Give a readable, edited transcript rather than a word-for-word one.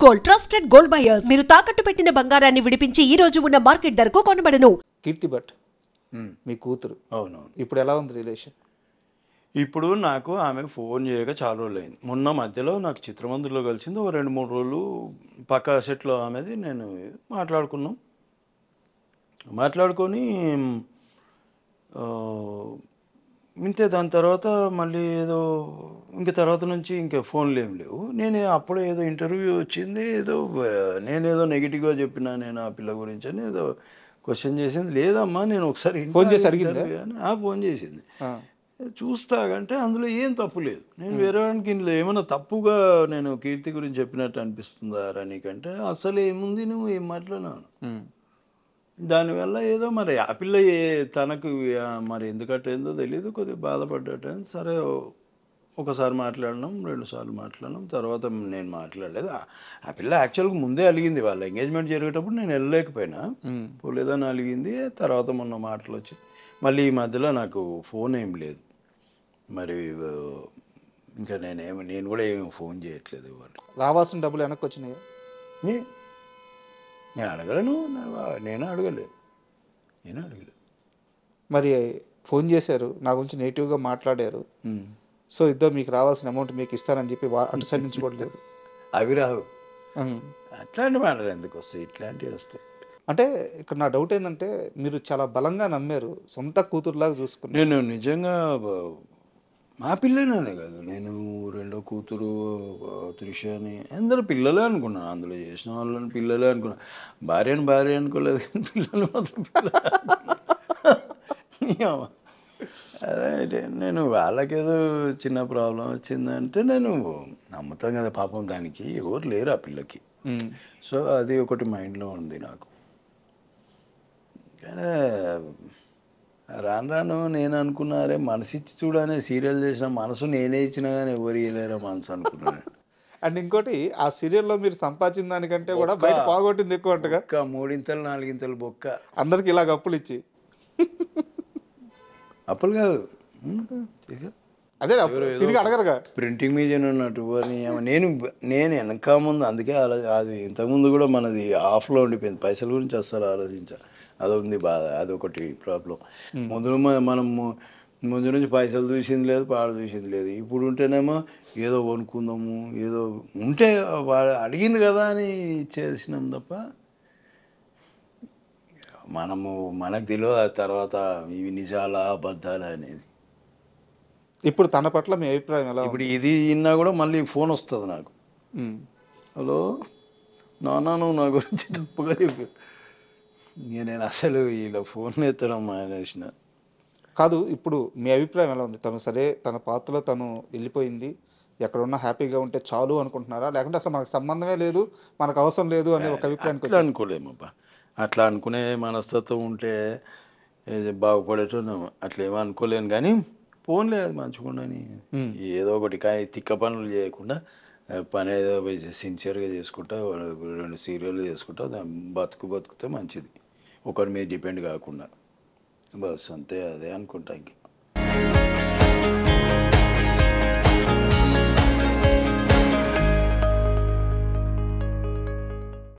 Gold trusted gold buyers మీరు తాకట్టు పెట్టిన బంగారాన్ని విడిపించి ఈ రోజు ఉన్న మార్కెట్ ధరకు కొనబడను. కీర్తి భట్ మీ కూతురు. అవునవును. ఇప్పుడు ఎలా ఉంది రిలేషన్? ఇప్పుడు నాకు ఆమె ఫోన్ చేయక చాలా రోజులు అయింది. మొన్న మధ్యలో నాకు చిత్రమందిలో కలిసింది. ఓ 2-3 రోజులు పక్క సెట్లో ఆమెది నేను మాట్లాడుకున్నాం. మాట్లాడుకొని ఇంతే. దాని తర్వాత మళ్ళీ ఏదో ఇంక తర్వాత నుంచి ఇంకా ఫోన్లు ఏం లేవు. నేను అప్పుడే ఏదో ఇంటర్వ్యూ వచ్చింది, ఏదో నేనేదో నెగిటివ్గా చెప్పినా నేను ఆ పిల్ల గురించి అని ఏదో క్వశ్చన్ చేసింది. లేదమ్మా నేను ఒకసారి ఫోన్ చేసి అడిగింది. ఫోన్ చేసింది. చూస్తాగంటే అందులో ఏం తప్పు లేదు. నేను వేరే వాడికి ఇందులో ఏమైనా తప్పుగా నేను కీర్తి గురించి చెప్పినట్టు అనిపిస్తుందా నీకంటే అసలు ఏముంది, నువ్వు ఏం మాట్లాడినాను. దానివల్ల ఏదో మరి ఆ పిల్ల తనకు మరి ఎందుకంటేందో తెలియదు, కొద్దిగా బాధపడ్డట. సరే ఒకసారి మాట్లాడినాం, 2 సార్లు మాట్లాడినాం. తర్వాత నేను మాట్లాడలేదు. ఆ పిల్ల యాక్చువల్గా ముందే అలిగింది. వాళ్ళ ఎంగేజ్మెంట్ జరిగేటప్పుడు నేను వెళ్ళలేకపోయినా, పోలేదని అలిగింది. తర్వాత మొన్న మాటలు వచ్చి మళ్ళీ ఈ మధ్యలో నాకు ఫోన్ ఏం లేదు. మరి ఇంకా నేను కూడా ఏమి ఫోన్ చేయట్లేదు. వాళ్ళు రావాల్సిన డబ్బులు వెనక్కి వచ్చినాయి. నేను అడగలను, నేను అడగలేదు. మరి ఫోన్ చేశారు, నా గురించి నెగిటివ్గా మాట్లాడారు. సో ఇద్దరు మీకు రావాల్సిన అమౌంట్ మీకు ఇస్తానని చెప్పి అటు సైడ్ నుంచి కూడా లేదు. అవి రావు. అట్లాంటి మాటలు ఎందుకు వస్తాయి? ఇట్లాంటివి వస్తాయి. అంటే ఇక్కడ నా డౌట్ ఏంటంటే మీరు చాలా బలంగా నమ్మారు, సొంత కూతురులాగా చూసుకున్నారు. నేను నిజంగా మా పిల్లనే కాదు, నేను రెండో కూతురు త్రిషని అందరూ పిల్లలే అనుకున్నాను. అందులో చేసిన వాళ్ళని పిల్లలే అనుకున్నాను. భార్య అనుకోలేదు, కానీ పిల్లలు మాత్రం అదే. నేను వాళ్ళకేదో చిన్న ప్రాబ్లం వచ్చిందంటే నేను నమ్ముతాను కదా. పాపం దానికి ఎవరు లేరు ఆ పిల్లకి. సో అది ఒకటి మైండ్లో ఉంది నాకు. కానీ రాను నేను అనుకున్నారే మనసు ఇచ్చి చూడనే సీరియల్ చేసిన మనసు నేనే ఇచ్చినా కానీ ఎవరు ఇవ్వలేరా మనసు అనుకున్నాను. అండ్ ఇంకోటి ఆ సీరియల్లో మీరు సంపాదించిన దానికంటే కూడా బయట పోగొట్టింది ఎక్కువ అంటగా. 3-4 బొక్క అందరికి ఇలాగ అప్పులు ఇచ్చి. అప్పులు కాదు, అదే తిరిగి అడగరుగా. ప్రింటింగ్ మీడియా ఉన్నట్టు నేను వెనక ముందు అందుకే అది ఇంతకుముందు కూడా మనది ఆఫ్లో ఉండిపోయింది. పైసల గురించి అస్సలు ఆలోచించాలి, అదొకటి బాధ, అదొకటి ప్రాబ్లం. మనం ముందు నుంచి పైసలు చూసింది లేదు, పాడు చూసింది లేదు. ఇప్పుడు ఉంటేనేమో ఏదో కొనుక్కుందాము, ఏదో ఉంటే వాడు అడిగింది కదా అని చేసినాం తప్ప మనకు తెలియదు ఆ తర్వాత ఇవి నిజాలా అబద్ధాలా అనేది. ఇప్పుడు తన పట్ల మీ అభిప్రాయం ఎలా? ఇప్పుడు ఇది విన్నా కూడా మళ్ళీ ఫోన్ వస్తుంది నాకు. హలో నాన్న, నువ్వు నా గురించి తప్పుగా చెప్పు. నేను అసలు ఇలా ఫోన్ ఎత్తడం మానేసిన. కాదు, ఇప్పుడు మీ అభిప్రాయం ఎలా ఉంది? తను సరే తన పాత్రలో తను వెళ్ళిపోయింది, ఎక్కడున్నా హ్యాపీగా ఉంటే చాలు అనుకుంటున్నారా, లేకుంటే అసలు మనకు సంబంధమే లేదు, మనకు అవసరం లేదు అనే ఒక అభిప్రాయానికి? అట్లా అనుకోలేమబ్బా. అట్లా అనుకునే మనస్తత్వం ఉంటే బాగుపడేటో అట్లా ఏమో అనుకోలేను. కానీ ఫోన్లే అది మంచిగుండని ఏదో ఒకటి కానీ తిక్క పనులు చేయకుండా పని ఏదో సిన్సియర్గా చేసుకుంటా 2 సీరియళ్ళు చేసుకుంటా బతుకుతే మంచిది, ఒకరి మీద డిపెండ్ కాకుండా. బస్ అంతే, అదే అనుకుంటా. ఇంక